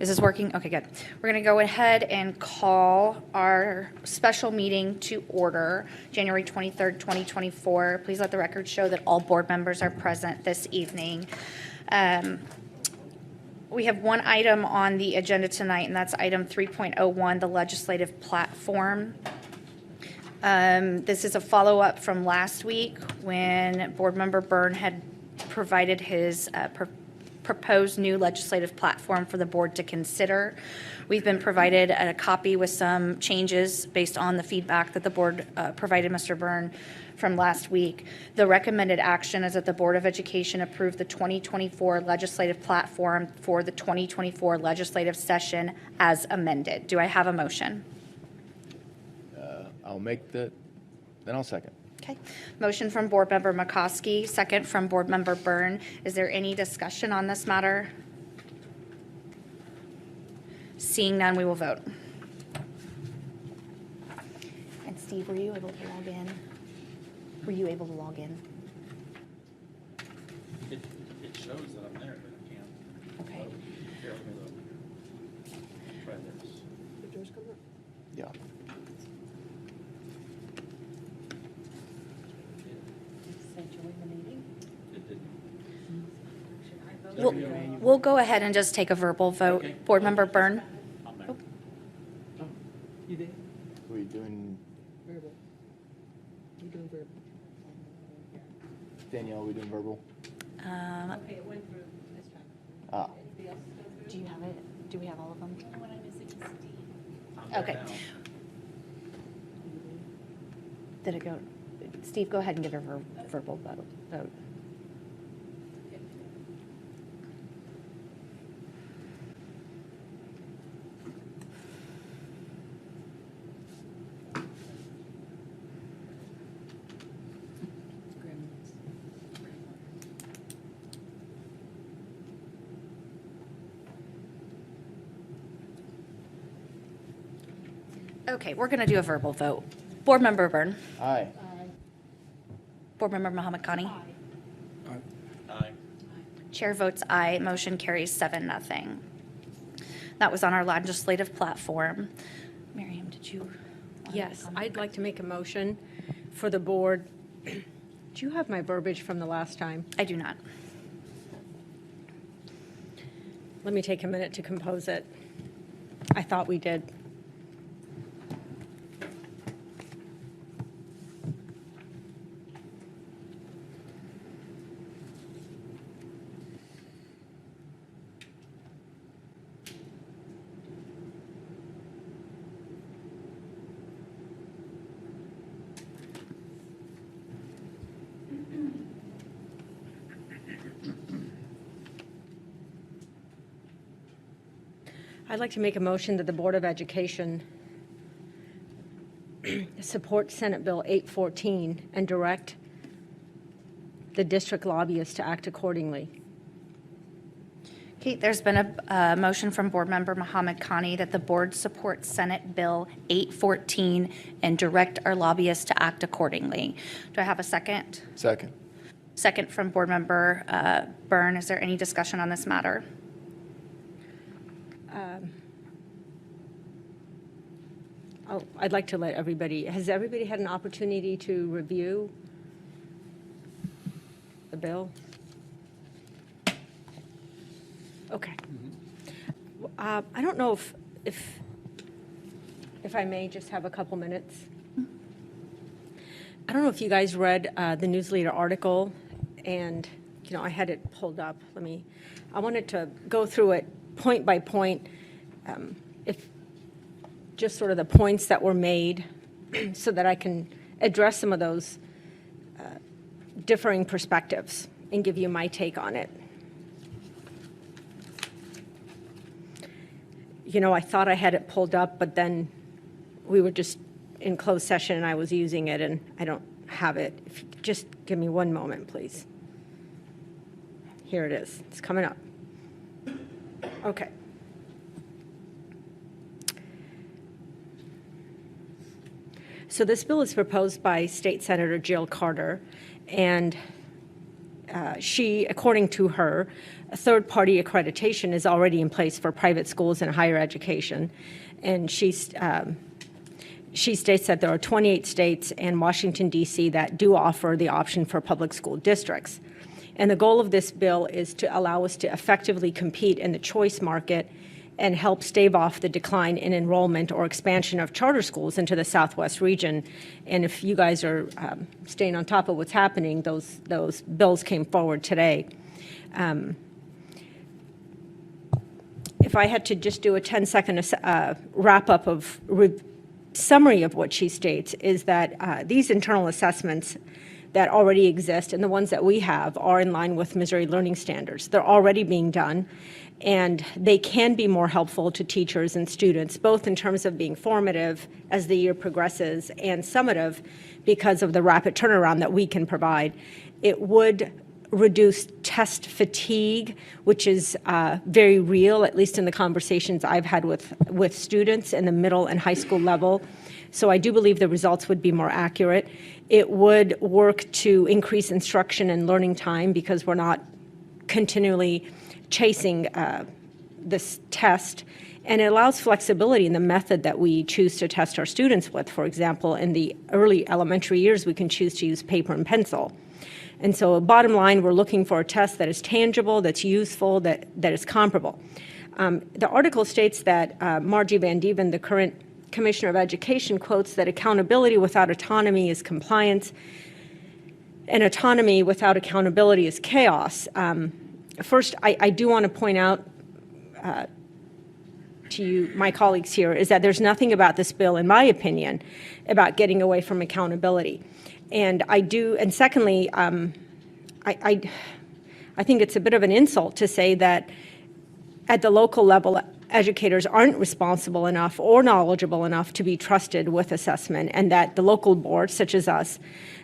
Is this working? Okay, good. We're going to go ahead and call our special meeting to order, January 23rd, 2024. Please let the record show that all board members are present this evening. We have one item on the agenda tonight, and that's item 3.01, the legislative platform. This is a follow-up from last week when Board Member Byrne had provided his proposed new legislative platform for the board to consider. We've been provided a copy with some changes based on the feedback that the board provided Mr. Byrne from last week. The recommended action is that the Board of Education approve the 2024 legislative platform for the 2024 legislative session as amended. Do I have a motion? I'll make that, then I'll second. Okay. Motion from Board Member McCoskey, second from Board Member Byrne. Is there any discussion on this matter? Seeing none, we will vote. And Steve, were you able to log in? Were you able to log in? It shows that I'm there, but I can't. Okay. Here, let me look. Try this. Did yours come up? Yeah. It didn't. We'll go ahead and just take a verbal vote. Okay. Board Member Byrne? I'm there. Oh, you did? Are we doing, Verbal. You doing verbal? Danielle, are we doing verbal? Okay, it went through this time. Ah, Anybody else go through? Do you have it? Do we have all of them? What I'm missing is Steve. I'm there Okay. now. Did it go? Steve, go ahead and give a verbal vote. Okay, we're going to do a verbal vote. Board Member Byrne? aye. Board Member Muhammad Khani? Aye. Chair votes aye. Motion carries 7-0. That was on our legislative platform. Miriam, did you? want to Yes, comment? I'd like to make a motion for the board. Do you have my verbiage from the last time? I do not. Let me take a minute to compose it. I thought we did. I'd like to make a motion that the Board of Education support Senate Bill 814 and direct the district lobbyists to act accordingly. Okay, there's been a motion from Board Member Muhammad Khani that the board support Senate Bill 814 and direct our lobbyists to act accordingly. Do I have a second? Second. Second from Board Member Byrne. Is there any discussion on this matter? I'd like to let everybody, has everybody had an opportunity to review the bill? Okay. I don't know if I may just have a couple minutes. I don't know if you guys read the newsletter article, and I had it pulled up. I wanted to go through it point by point, if just sort of the points that were made, so that I can address some of those differing perspectives and give you my take on it. I thought I had it pulled up, but then we were just in closed session and I was using it and I don't have it. If you could just give me one moment, please. Here it is. It's coming up. Okay. So this bill is proposed by State Senator Jill Carter, and she, according to her, a third-party accreditation is already in place for private schools and higher education. And she states that there are 28 states and Washington, D.C. that do offer the option for public school districts. And the goal of this bill is to allow us to effectively compete in the choice market and help stave off the decline in enrollment or expansion of charter schools into the Southwest region. And if you guys are staying on top of what's happening, those bills came forward today. If I had to just do a 10-second wrap-up of summary of what she states, is that these internal assessments that already exist and the ones that we have are in line with Missouri learning standards. They're already being done, and they can be more helpful to teachers and students, both in terms of being formative as the year progresses and summative because of the rapid turnaround that we can provide. It would reduce test fatigue, which is very real, at least in the conversations I've had with students in the middle and high school level. So I do believe the results would be more accurate. It would work to increase instruction and learning time because we're not continually chasing this test. And it allows flexibility in the method that we choose to test our students with. For example, in the early elementary years, we can choose to use paper and pencil. And so bottom line, we're looking for a test that is tangible, that's useful, that is comparable. The article states that Margie Van Dieven, the current Commissioner of Education, quotes that accountability without autonomy is compliance, and autonomy without accountability is chaos. First, I do want to point out to you, my colleagues here, is that there's nothing about this bill, in my opinion, about getting away from accountability. And secondly, I think it's a bit of an insult to say that at the local level, educators aren't responsible enough or knowledgeable enough to be trusted with assessment, and that the local boards, such as us,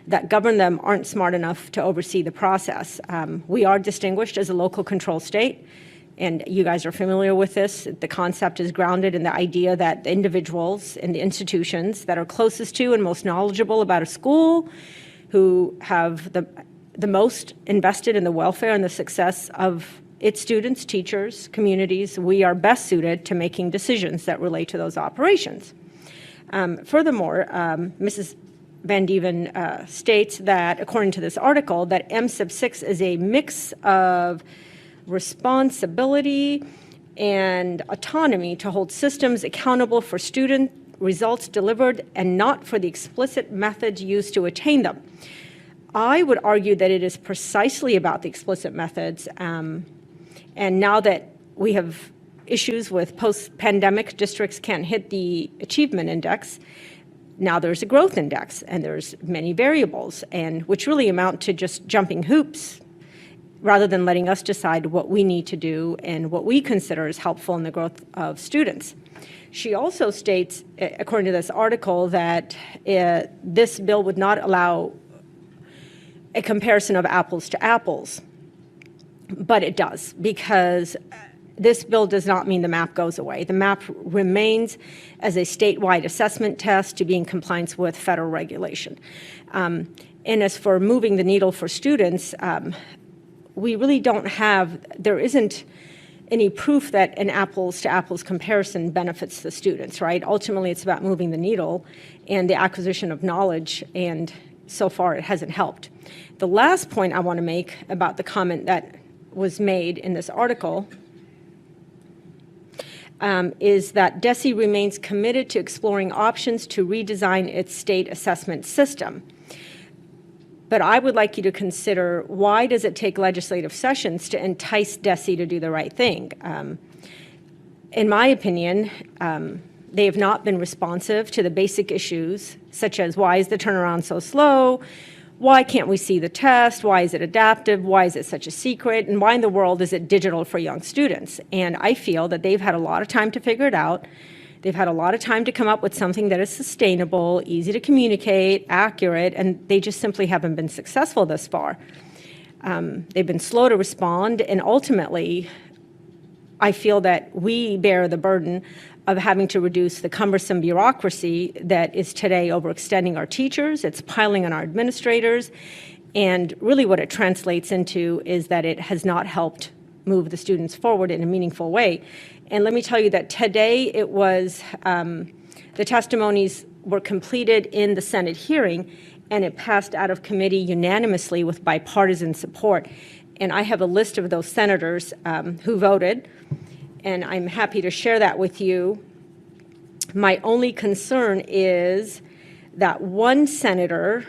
that govern them aren't smart enough to oversee the process. We are distinguished as a local control state, and you guys are familiar with this. The concept is grounded in the idea that the individuals and the institutions that are closest to and most knowledgeable about a school, who have the most invested in the welfare and the success of its students, teachers, communities, we are best suited to making decisions that relate to those operations. Furthermore, Mrs. Van Dieven states that, according to this article, that M6 is a mix of responsibility and autonomy to hold systems accountable for student results delivered and not for the explicit methods used to attain them. I would argue that it is precisely about the explicit methods. And now that we have issues with post-pandemic, districts can't hit the achievement index, now there's a growth index, and there's many variables, and which really amount to just jumping hoops rather than letting us decide what we need to do and what we consider is helpful in the growth of students. She also states, according to this article, that this bill would not allow a comparison of apples to apples. But it does, because this bill does not mean the map goes away. The map remains as a statewide assessment test to be in compliance with federal regulation. And as for moving the needle for students, we really there isn't any proof that an apples to apples comparison benefits the students, right? Ultimately, it's about moving the needle and the acquisition of knowledge, and so far it hasn't helped. The last point I want to make about the comment that was made in this article is that DESE remains committed to exploring options to redesign its state assessment system. But I would like you to consider, why does it take legislative sessions to entice DESE to do the right thing? In my opinion, they have not been responsive to the basic issues, such as why is the turnaround so slow? Why can't we see the test? Why is it adaptive? Why is it such a secret? And why in the world is it digital for young students? And I feel that they've had a lot of time to figure it out. They've had a lot of time to come up with something that is sustainable, easy to communicate, accurate, and they just simply haven't been successful thus far. They've been slow to respond, and ultimately, I feel that we bear the burden of having to reduce the cumbersome bureaucracy that is today overextending our teachers, it's piling on our administrators, And really what it translates into is that it has not helped move the students forward in a meaningful way. And let me tell you that today it was, the testimonies were completed in the Senate hearing, and it passed out of committee unanimously with bipartisan support. And I have a list of those senators who voted, and I'm happy to share that with you. My only concern is that one senator,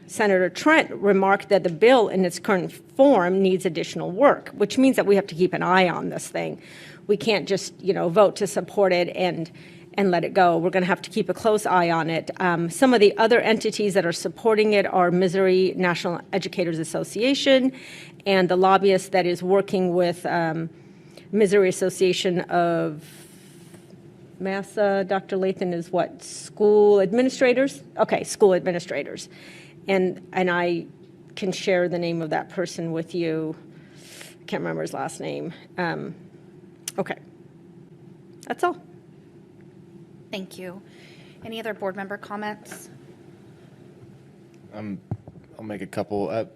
Senator Trent, remarked that the bill in its current form needs additional work, which means that we have to keep an eye on this thing. We can't just, vote to support it and let it go. We're going to have to keep a close eye on it. Some of the other entities that are supporting it are Missouri National Educators Association and the lobbyist that is working with Missouri Association of MASA. Dr. Lathan is what? School administrators? Okay, school administrators. And I can share the name of that person with you. I can't remember his last name. Okay. That's all. Thank you. Any other board member comments? I'll make a couple.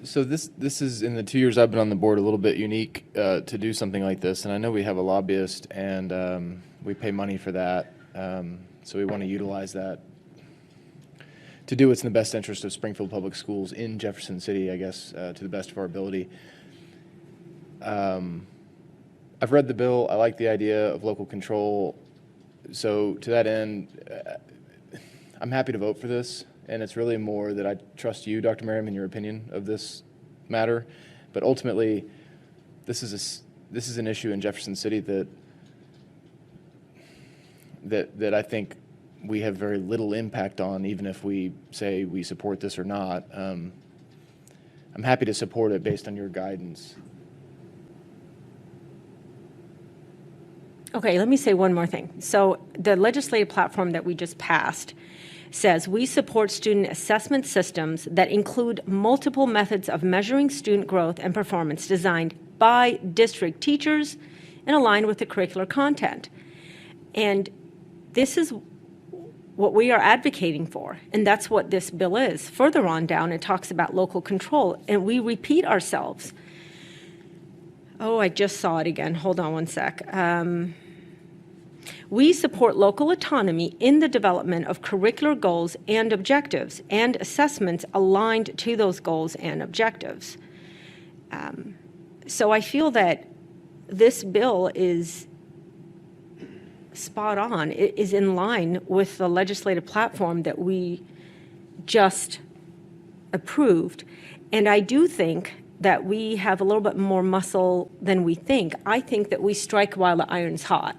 So this is, in the 2 years I've been on the board, a little bit unique to do something like this. And I know we have a lobbyist, and we pay money for that. So we want to utilize that to do what's in the best interest of Springfield Public Schools in Jefferson City, I guess, to the best of our ability. I've read the bill. I like the idea of local control. So to that end, I'm happy to vote for this. And it's really more that I trust you, Dr. Merriam, in your opinion of this matter. But ultimately, this is an issue in Jefferson City that I think we have very little impact on, even if we say we support this or not. I'm happy to support it based on your guidance. Okay, let me say one more thing. So the legislative platform that we just passed says we support student assessment systems that include multiple methods of measuring student growth and performance designed by district teachers and aligned with the curricular content. And this is what we are advocating for, and that's what this bill is. Further on down, it talks about local control, and we repeat ourselves. Oh, I just saw it again. Hold on one sec. We support local autonomy in the development of curricular goals and objectives and assessments aligned to those goals and objectives. So I feel that this bill is spot on. It is in line with the legislative platform that we just approved. And I do think that we have a little bit more muscle than we think. I think that we strike while the iron's hot.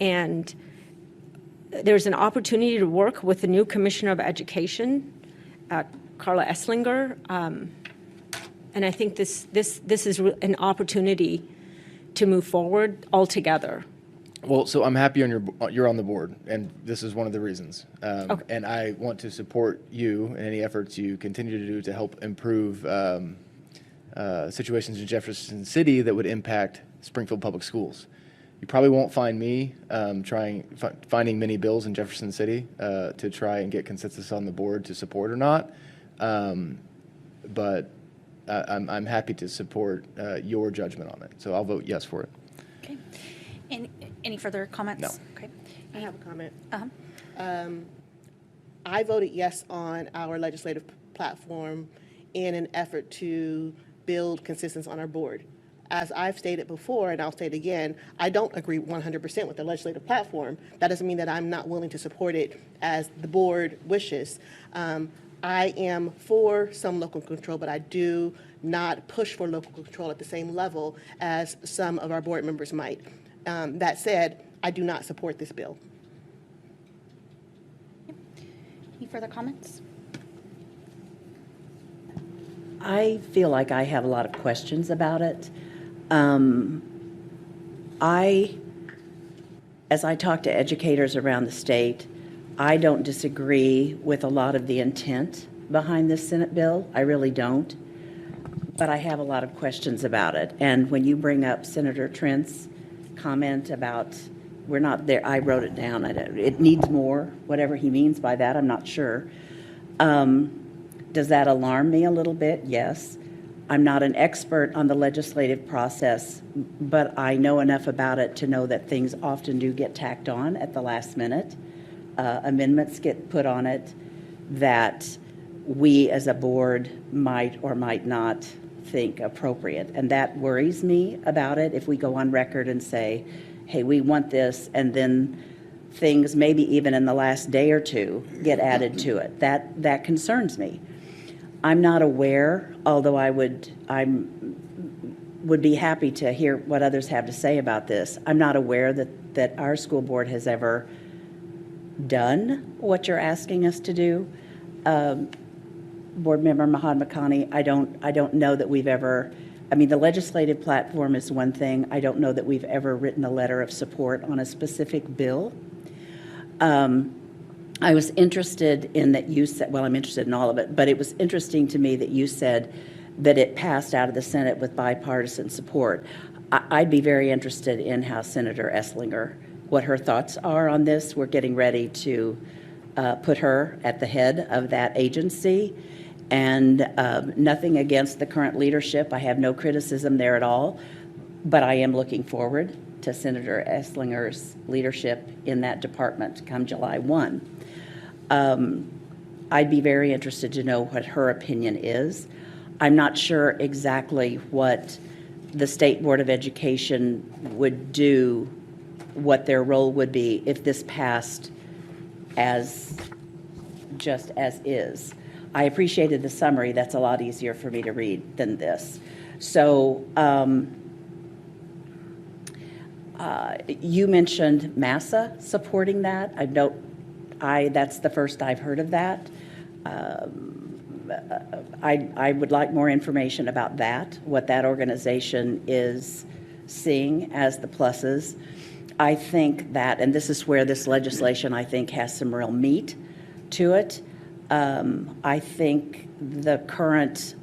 And there's an opportunity to work with the new Commissioner of Education, Carla Esslinger. And I think this is an opportunity to move forward altogether. Well, so I'm happy you're on the board, and this is one of the reasons. Okay. And I want to support you in any efforts you continue to do to help improve situations in Jefferson City that would impact Springfield Public Schools. You probably won't find me finding many bills in Jefferson City to try and get consensus on the board to support or not. But I'm happy to support your judgment on it. So I'll vote yes for it. Okay. Any further comments? No. Okay. I have a comment. Uh-huh. I voted yes on our legislative platform in an effort to build consistency on our board. As I've stated before, and I'll state again, I don't agree 100% with the legislative platform. That doesn't mean that I'm not willing to support it as the board wishes. I am for some local control, but I do not push for local control at the same level as some of our board members might. That said, I do not support this bill. Any further comments? I feel like I have a lot of questions about it. As I talk to educators around the state, I don't disagree with a lot of the intent behind this Senate bill. I really don't. But I have a lot of questions about it. And when you bring up Senator Trent's comment about we're not there. I wrote it down. It needs more, whatever he means by that, I'm not sure. Does that alarm me a little bit? Yes. I'm not an expert on the legislative process, but I know enough about it to know that things often do get tacked on at the last minute. Amendments get put on it that we as a board might or might not think appropriate. And that worries me about it if we go on record and say, hey, we want this, and then things, maybe even in the last day or two, get added to it. That concerns me. I'm not aware, although I would be happy to hear what others have to say about this. I'm not aware that our school board has ever done what you're asking us to do. Board Member Mahad Makani, I don't know that we've ever, I mean, the legislative platform is one thing. I don't know that we've ever written a letter of support on a specific bill. I was interested in that you said, well, I'm interested in all of it, but it was interesting to me that you said that it passed out of the Senate with bipartisan support. I'd be very interested in how Senator Esslinger, what her thoughts are on this. We're getting ready to put her at the head of that agency, and nothing against the current leadership. I have no criticism there at all, but I am looking forward to Senator Esslinger's leadership in that department come July 1. I'd be very interested to know what her opinion is. I'm not sure exactly what the State Board of Education would do, what their role would be if this passed just as is. I appreciated the summary. That's a lot easier for me to read than this. So you mentioned MASA supporting that. That's the first I've heard of that. I would like more information about that, what that organization is seeing as the pluses. I think that, and this is where this legislation, I think, has some real meat to it. I think the current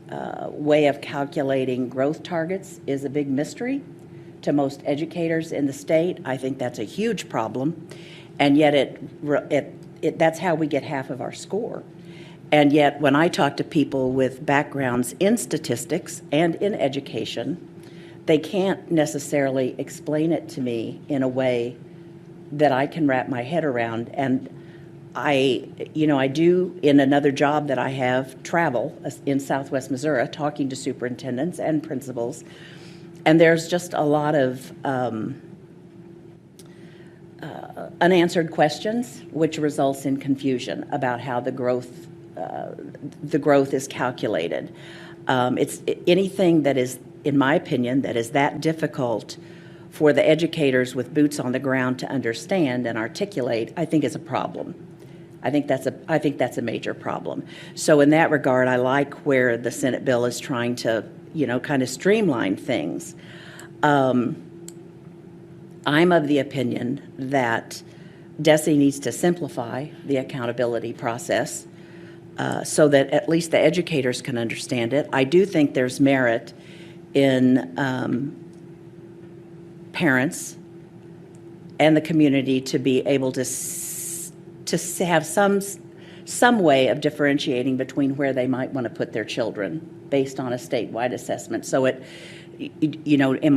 way of calculating growth targets is a big mystery to most educators in the state. I think that's a huge problem, and yet that's how we get half of our score. And yet, when I talk to people with backgrounds in statistics and in education, they can't necessarily explain it to me in a way that I can wrap my head around. And I do, in another job that I have, travel in Southwest Missouri, talking to superintendents and principals, and there's just a lot of unanswered questions, which results in confusion about how the growth is calculated. It's anything that is, in my opinion, that is that difficult for the educators with boots on the ground to understand and articulate, I think is a problem. I think that's a major problem. So in that regard, I like where the Senate bill is trying to, kind of streamline things. I'm of the opinion that DESE needs to simplify the accountability process so that at least the educators can understand it. I do think there's merit in parents and the community to be able to have some way of differentiating between where they might want to put their children based on a statewide assessment. So am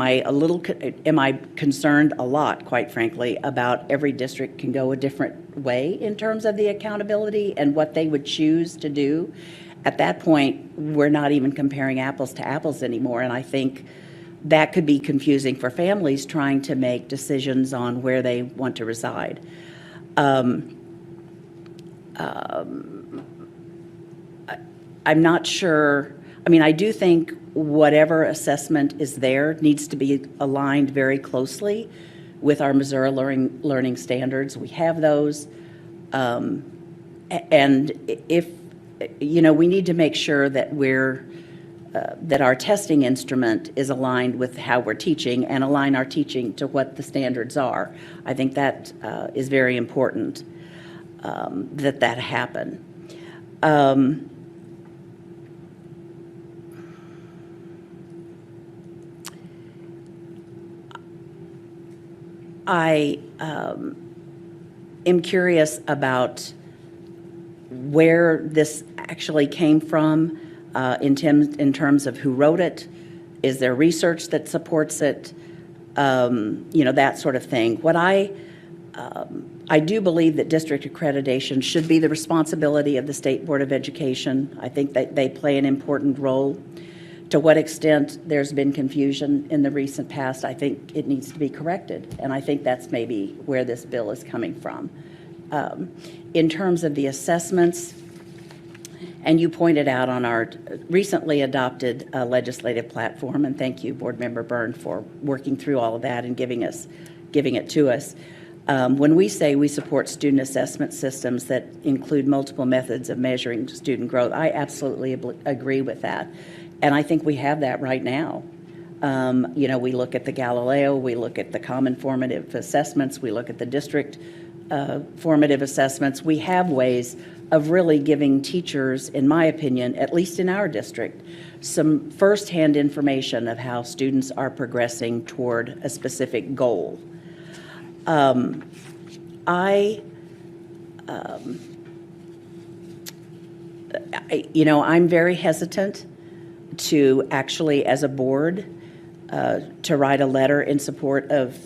I concerned a lot, quite frankly, about every district can go a different way in terms of the accountability and what they would choose to do? At that point, we're not even comparing apples to apples anymore, and I think that could be confusing for families trying to make decisions on where they want to reside. I'm not sure. I mean, I do think whatever assessment is there needs to be aligned very closely with our Missouri learning standards. We have those. And if, we need to make sure that that our testing instrument is aligned with how we're teaching and align our teaching to what the standards are. I think that is very important that happen. I am curious about where this actually came from in terms of who wrote it. Is there research that supports it? That sort of thing. What I do believe that district accreditation should be the responsibility of the State Board of Education. I think that they play an important role. To what extent there's been confusion in the recent past, I think it needs to be corrected. And I think that's maybe where this bill is coming from. In terms of the assessments, and you pointed out on our recently adopted legislative platform, and thank you, Board Member Byrne, for working through all of that and giving it to us. When we say we support student assessment systems that include multiple methods of measuring student growth, I absolutely agree with that. And I think we have that right now. We look at the Galileo, we look at the common formative assessments, we look at the district formative assessments. We have ways of really giving teachers, in my opinion, at least in our district, some firsthand information of how students are progressing toward a specific goal. I'm very hesitant to actually, as a board, to write a letter in support of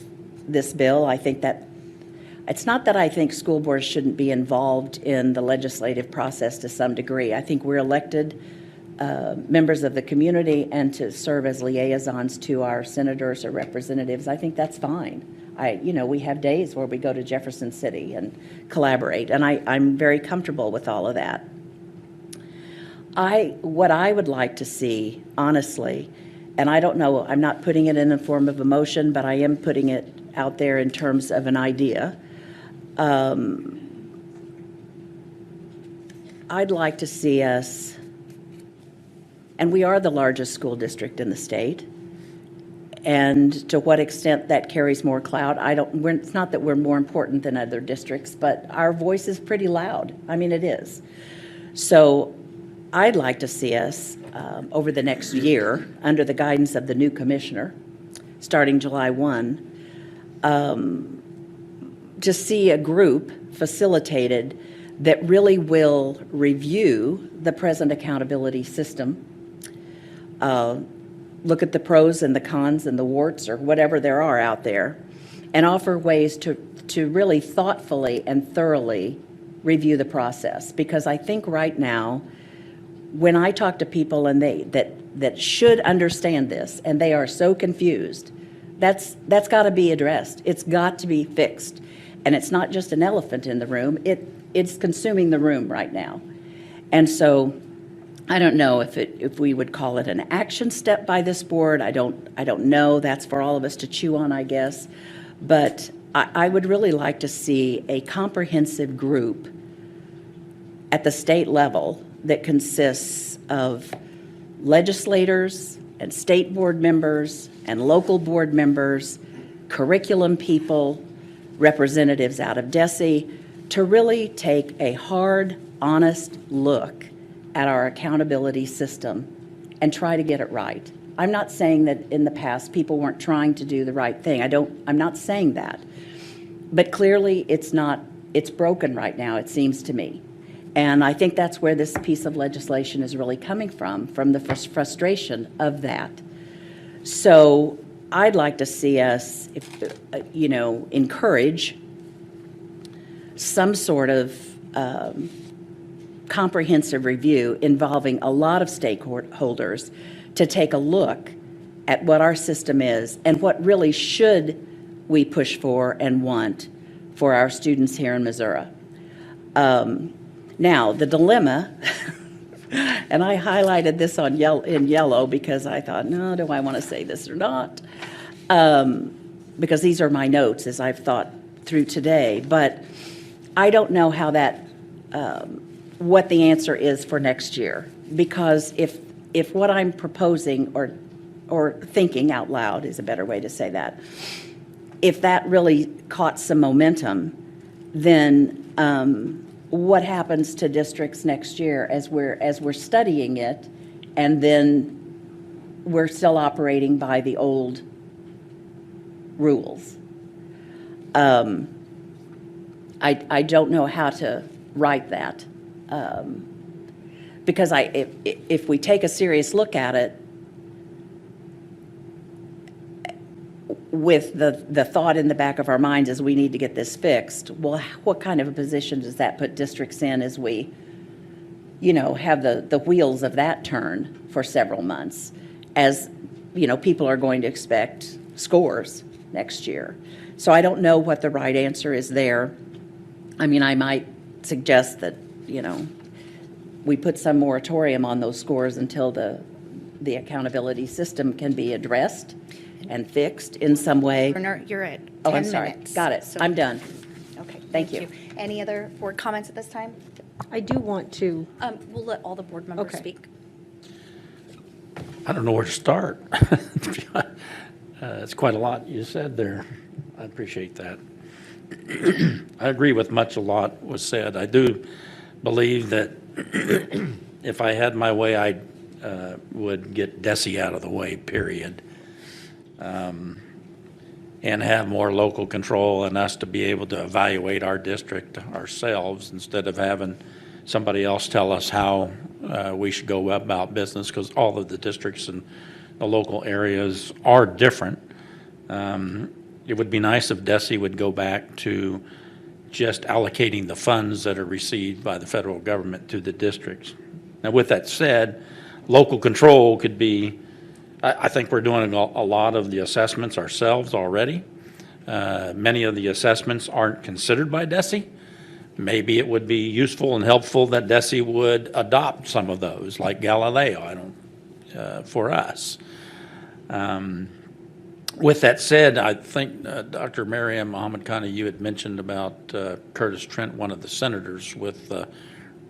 this bill. I think that it's not that I think school boards shouldn't be involved in the legislative process to some degree. I think we're elected members of the community, and to serve as liaisons to our senators or representatives, I think that's fine. We have days where we go to Jefferson City and collaborate, and I'm very comfortable with all of that. What I would like to see, honestly, and I don't know, I'm not putting it in the form of a motion, but I am putting it out there in terms of an idea. I'd like to see us, and we are the largest school district in the state, and to what extent that carries more clout, it's not that we're more important than other districts, but our voice is pretty loud. I mean, it is. So I'd like to see us, over the next year, under the guidance of the new commissioner, starting July 1, to see a group facilitated that really will review the present accountability system, look at the pros and the cons and the warts or whatever there are out there, and offer ways to really thoughtfully and thoroughly review the process. Because I think right now, when I talk to people and that should understand this, and they are so confused, that's got to be addressed. It's got to be fixed. And it's not just an elephant in the room, it's consuming the room right now. And so I don't know if we would call it an action step by this board. I don't know. That's for all of us to chew on, I guess. But I would really like to see a comprehensive group at the state level that consists of legislators and state board members and local board members, curriculum people, representatives out of DESE, to really take a hard, honest look at our accountability system and try to get it right. I'm not saying that in the past people weren't trying to do the right thing. I'm not saying that. But clearly it's broken right now, it seems to me. And I think that's where this piece of legislation is really coming from the frustration of that. So I'd like to see us, encourage some sort of comprehensive review involving a lot of stakeholders to take a look at what our system is and what really should we push for and want for our students here in Missouri. Now, the dilemma, and I highlighted this in yellow because I thought, no, do I want to say this or not? Because these are my notes as I've thought through today. But I don't know how what the answer is for next year. Because if what I'm proposing or thinking out loud is a better way to say that, if that really caught some momentum, then what happens to districts next year as we're studying it, and then we're still operating by the old rules? I don't know how to write that. Because if we take a serious look at it, with the thought in the back of our minds is we need to get this fixed, well, what kind of a position does that put districts in as we, have the wheels of that turn for several months? As, people are going to expect scores next year. So I don't know what the right answer is there. I mean, I might suggest that, we put some moratorium on those scores until the accountability system can be addressed and fixed in some way. Turner, you're at 10 Oh, I'm sorry. minutes. Got it. So- I'm done. Okay, Thank you. Any other board comments at this time? I do want to, We'll let all the board members Okay. speak. I don't know where to start. It's quite a lot you said there. I appreciate that. I agree with a lot was said. I do believe that if I had my way, I would get DESI out of the way, period. And have more local control and us to be able to evaluate our district ourselves instead of having somebody else tell us how we should go about business, because all of the districts and the local areas are different. It would be nice if DESI would go back to just allocating the funds that are received by the federal government to the districts. Now, with that said, local control could be, I think we're doing a lot of the assessments ourselves already. Many of the assessments aren't considered by DESI. Maybe it would be useful and helpful that DESI would adopt some of those, like Galileo, for us. With that said, I think, Dr. Maryam Mohammed Khani, you had mentioned about Curtis Trent, one of the senators, with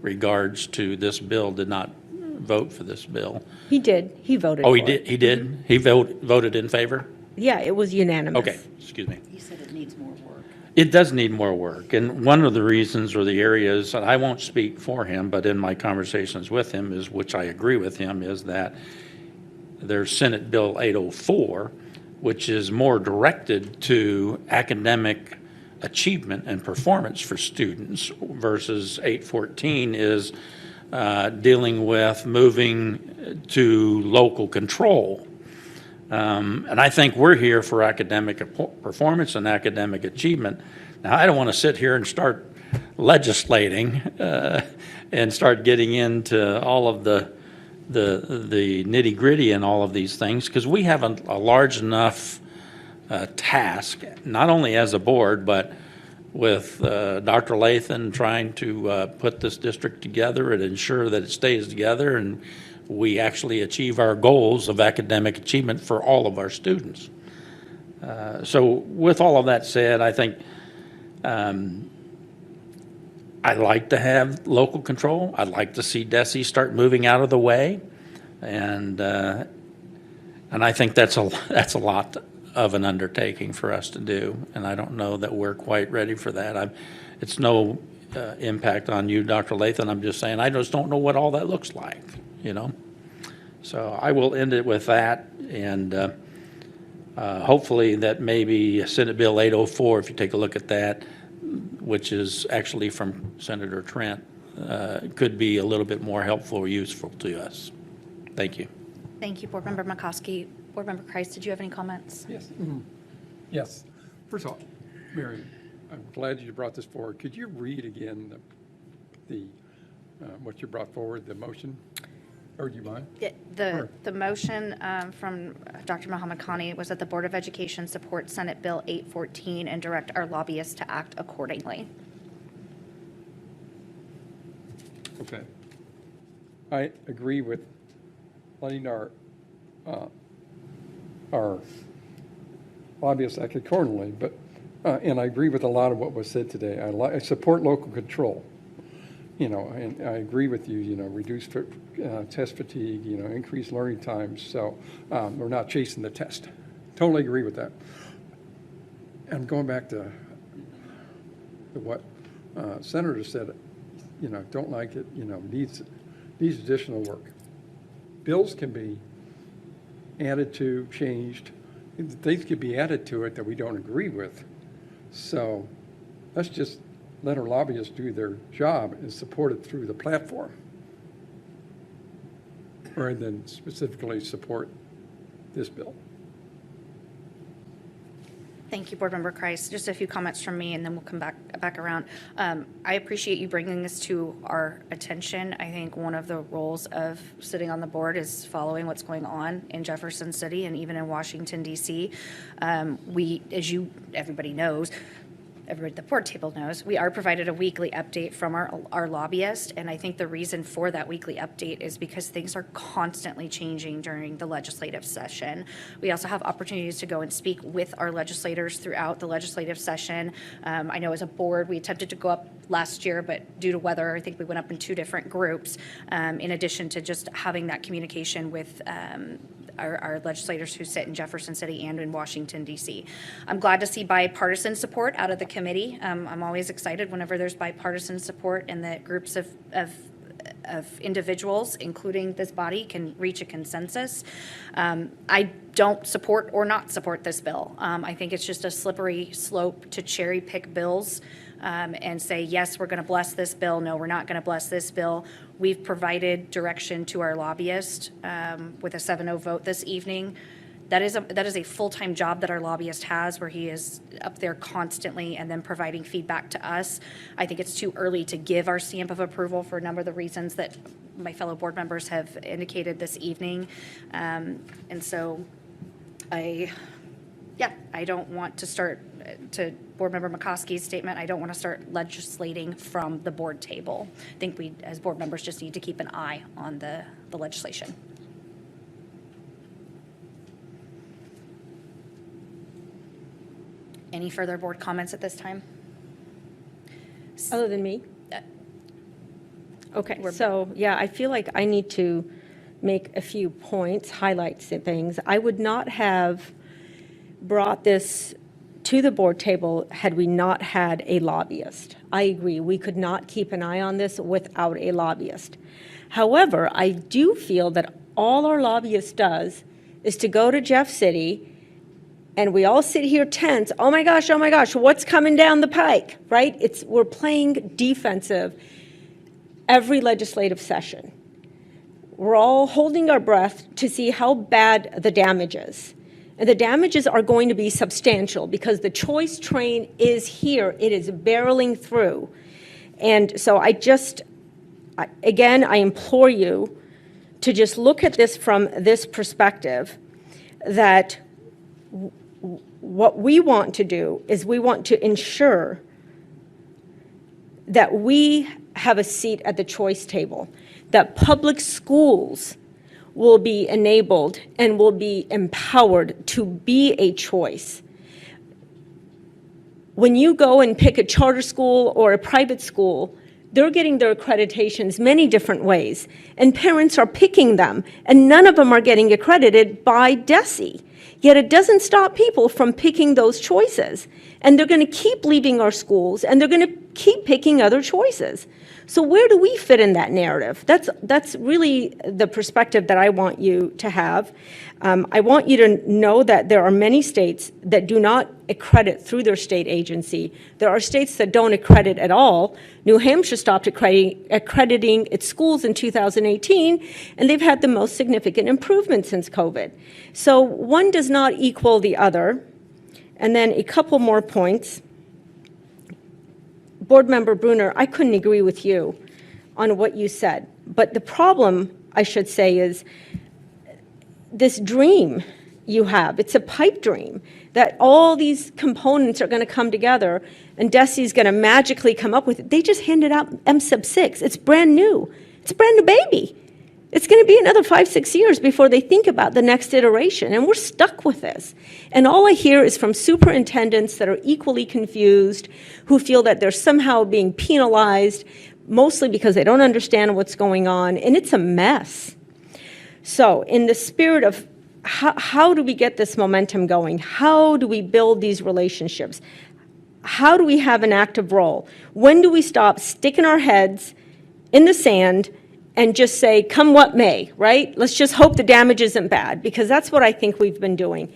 regards to this bill, did not vote for this bill. he did, he voted Oh, for he it. did, he did? He voted in favor? Yeah, it was unanimous. Okay, excuse me. You said it needs more work. It does need more work, and one of the reasons or the areas, and I won't speak for him, but in my conversations with him is, which I agree with him, is that there's Senate Bill 804, which is more directed to academic achievement and performance for students, versus 814 is dealing with moving to local control. And I think we're here for academic performance and academic achievement. Now, I don't want to sit here and start legislating and start getting into all of the nitty gritty and all of these things, because we have a large enough task, not only as a board, but with Dr. Lathan trying to put this district together and ensure that it stays together and we actually achieve our goals of academic achievement for all of our students. So with all of that said, I think I'd like to have local control. I'd like to see DESI start moving out of the way. And I think that's a lot of an undertaking for us to do. And I don't know that we're quite ready for that. It's no impact on you, Dr. Lathan. I'm just saying, I just don't know what all that looks like, So I will end it with that, and hopefully that maybe Senate Bill 804, if you take a look at that, which is actually from Senator Trent, could be a little bit more helpful or useful to us. Thank you. Thank you, Board Member McCoskey. Board Member Kreis, did you have any comments? Yes. Yes. First of all, Mary, I'm glad you brought this forward. Could you read again the what you brought forward, the motion? Or do you mind? The motion from Dr. Mohammed Khani was that the Board of Education support Senate Bill 814 and direct our lobbyists to act accordingly. Okay. I agree with letting our lobbyists act accordingly, but, and I agree with a lot of what was said today. I support local control, and I agree with you, reduce test fatigue, increase learning times, so we're not chasing the test. Totally agree with that. And going back to what Senator said, don't like it, needs additional work. Bills can be added to, changed. Things could be added to it that we don't agree with. So let's just let our lobbyists do their job and support it through the platform, rather than specifically support this bill. Thank you, Board Member Kreis. Just a few comments from me, and then we'll come back around. I appreciate you bringing this to our attention. I think one of the roles of sitting on the board is following what's going on in Jefferson City and even in Washington, D.C. We, as everybody knows, everybody at the board table knows, we are provided a weekly update from our lobbyist, and I think the reason for that weekly update is because things are constantly changing during the legislative session. We also have opportunities to go and speak with our legislators throughout the legislative session. I know as a board, we attempted to go up last year, but due to weather, I think we went up in 2 different groups, in addition to just having that communication with our legislators who sit in Jefferson City and in Washington, D.C. I'm glad to see bipartisan support out of the committee. I'm always excited whenever there's bipartisan support and that groups of individuals, including this body, can reach a consensus. I don't support or not support this bill. I think it's just a slippery slope to cherry pick bills and say, yes, we're going to bless this bill. No, we're not going to bless this bill. We've provided direction to our lobbyist with a 7-0 vote this evening. That is a full-time job that our lobbyist has, where he is up there constantly and then providing feedback to us. I think it's too early to give our stamp of approval for a number of the reasons that my fellow board members have indicated this evening. And so I don't want to start, to Board Member McCoskey's statement, I don't want to start legislating from the board table. I think we, as board members, just need to keep an eye on the legislation. Any further board comments at this time? Other than me? Uh, Okay, so, yeah, I feel like I need to make a few points, highlight some things. I would not have brought this to the board table had we not had a lobbyist. I agree, we could not keep an eye on this without a lobbyist. However, I do feel that all our lobbyist does is to go to Jeff City, and we all sit here tense, oh my gosh, what's coming down the pike, right? We're playing defensive every legislative session. We're all holding our breath to see how bad the damage is. And the damages are going to be substantial because the choice train is here. It is barreling through. And so I implore you to just look at this from this perspective, that what we want to do is we want to ensure that we have a seat at the choice table, that public schools will be enabled and will be empowered to be a choice. When you go and pick a charter school or a private school, they're getting their accreditations many different ways, and parents are picking them, and none of them are getting accredited by DESE. Yet it doesn't stop people from picking those choices, and they're going to keep leaving our schools, and they're going to keep picking other choices. So where do we fit in that narrative? That's really the perspective that I want you to have. I want you to know that there are many states that do not accredit through their state agency. There are states that don't accredit at all. New Hampshire stopped accrediting its schools in 2018, and they've had the most significant improvement since COVID. So one does not equal the other. And then a couple more points. Board Member Brunner, I couldn't agree with you on what you said. But the problem, I should say, is this dream you have. It's a pipe dream that all these components are going to come together and DESE's going to magically come up with it. They just handed out M-6. It's brand new. It's a brand new baby. It's going to be another 5-6 years before they think about the next iteration, and we're stuck with this. And all I hear is from superintendents that are equally confused, who feel that they're somehow being penalized, mostly because they don't understand what's going on, and it's a mess. So in the spirit of how do we get this momentum going? How do we build these relationships? How do we have an active role? When do we stop sticking our heads in the sand and just say, come what may, right? Let's just hope the damage isn't bad, because that's what I think we've been doing.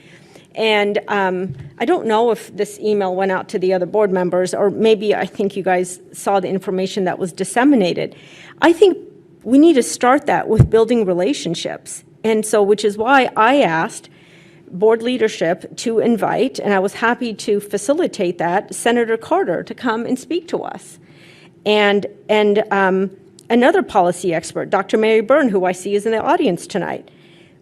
And I don't know if this email went out to the other board members, or maybe I think you guys saw the information that was disseminated. I think we need to start that with building relationships. And so, which is why I asked board leadership to invite, and I was happy to facilitate that, Senator Carter to come and speak to us. And another policy expert, Dr. Mary Byrne, who I see is in the audience tonight.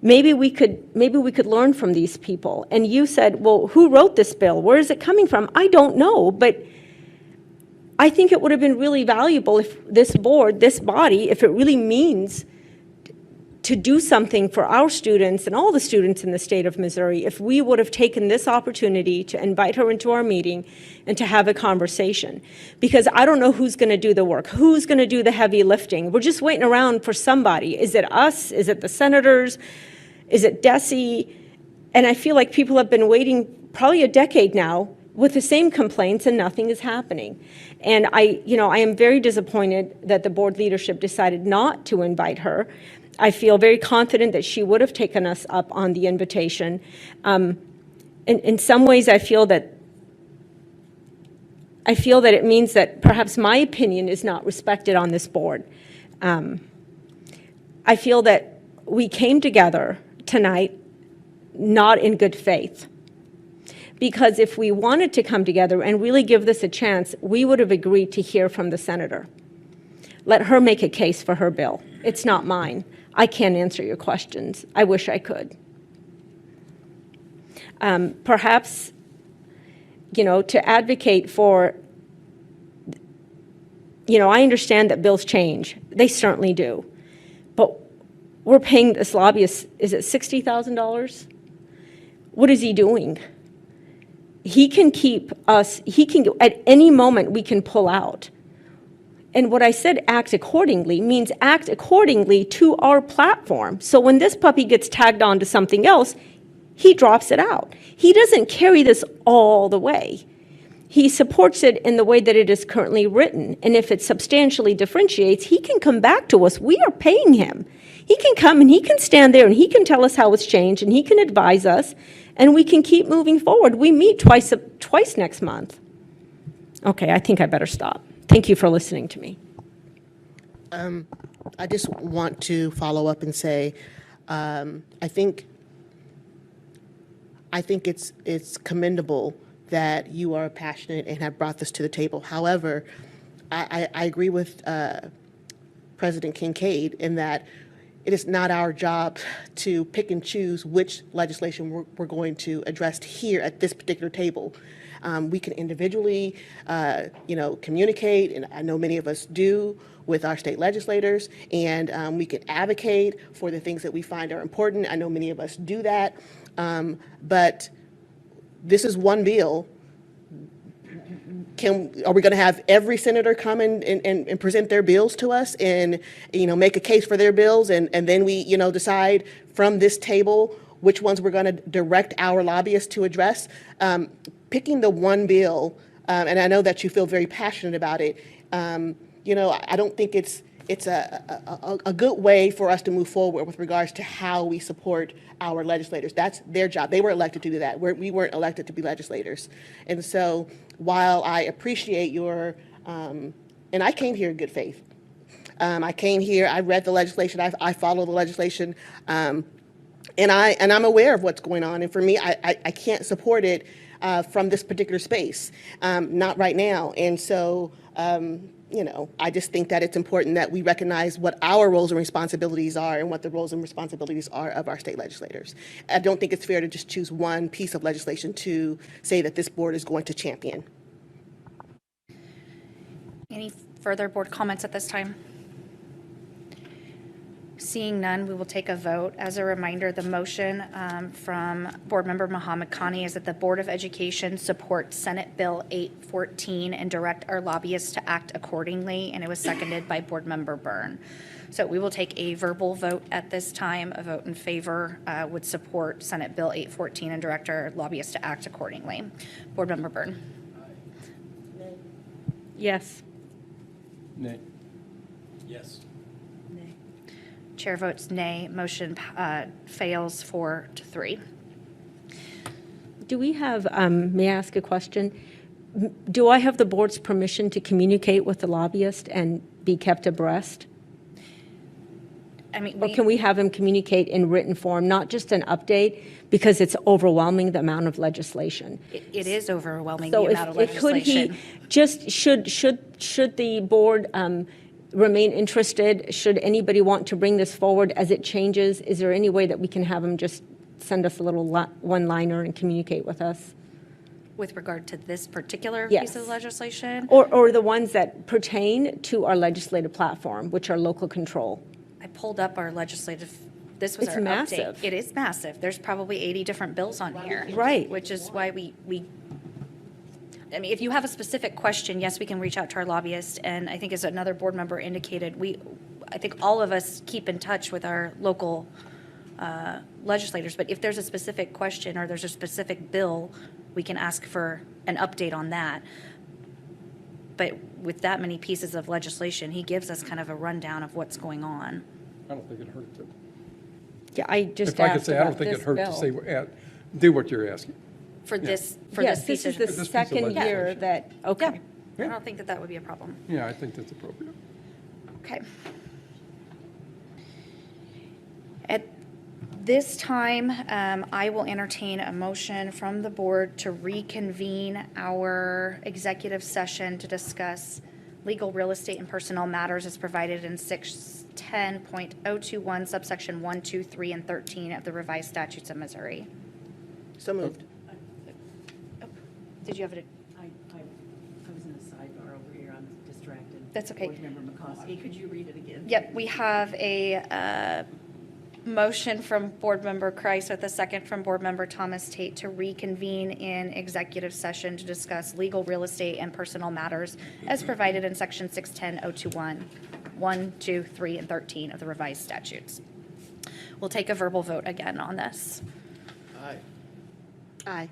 Maybe we could learn from these people. And you said, well, who wrote this bill? Where is it coming from? I don't know, but I think it would have been really valuable if this board, this body, if it really means to do something for our students and all the students in the state of Missouri, if we would have taken this opportunity to invite her into our meeting and to have a conversation. Because I don't know who's going to do the work, who's going to do the heavy lifting. We're just waiting around for somebody. Is it us? Is it the senators? Is it DESE? And I feel like people have been waiting probably a decade now with the same complaints and nothing is happening. And I am very disappointed that the board leadership decided not to invite her. I feel very confident that she would have taken us up on the invitation. In some ways, I feel that it means that perhaps my opinion is not respected on this board. I feel that we came together tonight not in good faith. Because if we wanted to come together and really give this a chance, we would have agreed to hear from the senator. Let her make a case for her bill. It's not mine. I can't answer your questions. I wish I could. Perhaps, to advocate for, I understand that bills change. They certainly do. But we're paying this lobbyist, is it $60,000? What is he doing? He can keep us, at any moment we can pull out. And what I said, act accordingly, means act accordingly to our platform. So when this puppy gets tagged on to something else, he drops it out. He doesn't carry this all the way. He supports it in the way that it is currently written. And if it substantially differentiates, he can come back to us. We are paying him. He can come and he can stand there and he can tell us how it's changed and he can advise us and we can keep moving forward. We meet twice next month. Okay, I think I better stop. Thank you for listening to me. I just want to follow up and say, I think it's commendable that you are passionate and have brought this to the table. However, I agree with President Kincaid in that it is not our job to pick and choose which legislation we're going to address here at this particular table. We can individually, communicate, and I know many of us do, with our state legislators, and we can advocate for the things that we find are important. I know many of us do that, but this is one bill. Are we going to have every senator come and present their bills to us and, make a case for their bills, and then we, decide from this table which ones we're going to direct our lobbyists to address? Picking the one bill, and I know that you feel very passionate about it, I don't think it's a good way for us to move forward with regards to how we support our legislators. That's their job. They were elected to do that. We weren't elected to be legislators. And so while I appreciate your, and I came here in good faith. I came here, I read the legislation, I follow the legislation, and I'm aware of what's going on. And for me, I can't support it from this particular space, not right now. And so, I just think that it's important that we recognize what our roles and responsibilities are and what the roles and responsibilities are of our state legislators. I don't think it's fair to just choose one piece of legislation to say that this board is going to champion. Any further board comments at this time? Seeing none, we will take a vote. As a reminder, the motion from Board Member Mohammed Khani is that the Board of Education support Senate Bill 814 and direct our lobbyists to act accordingly, and it was seconded by Board Member Byrne. So we will take a verbal vote at this time. A vote in favor would support Senate Bill 814 and direct our lobbyists to act accordingly. Board Member Byrne. Yes. Nay. Yes. Chair votes nay. Motion fails 4-3. Do we have, may I ask a question? Do I have the board's permission to communicate with the lobbyist and be kept abreast? I mean, Or can we have him communicate in written form, not just an update, because it's overwhelming, the amount of legislation? it is overwhelming, the So amount of could he, legislation. just, should the board remain interested? Should anybody want to bring this forward as it changes? Is there any way that we can have him just send us a little one-liner and communicate with us? With regard to this particular Yes. piece of legislation, Or the ones that pertain to our legislative platform, which are local control? I pulled up our legislative, this was It's our update. massive. It is massive. There's probably 80 different bills on here. Right. Which is why we, I mean, if you have a specific question, yes, we can reach out to our lobbyist. And I think as another board member indicated, I think all of us keep in touch with our local legislators. But if there's a specific question or there's a specific bill, we can ask for an update on that. But with that many pieces of legislation, he gives us kind of a rundown of what's going on. I don't think it hurt to. Yeah, I just If I could asked say, I don't about think it this hurt to say, bill. do what you're asking. For this Yes, piece this is of. the piece of second year legislation. that, Yeah, okay. I don't think that would be a problem. Yeah, I think that's appropriate. Okay. At this time, I will entertain a motion from the board to reconvene our executive session to discuss legal, real estate, and personnel matters as provided in 610.021 subsection 1, 2, 3, and 13 of the revised statutes of Missouri. So moved. Did you have it? I was in a sidebar over here, I'm distracted. That's okay. Board Member McCoskey, could you read it again? Yep, we have a motion from Board Member Kreis with a second from Board Member Thomas Tate to reconvene in executive session to discuss legal, real estate, and personal matters as provided in Section 610.021, 1, 2, 3, and 13 of the revised statutes. We'll take a verbal vote again on this. Aye. Aye.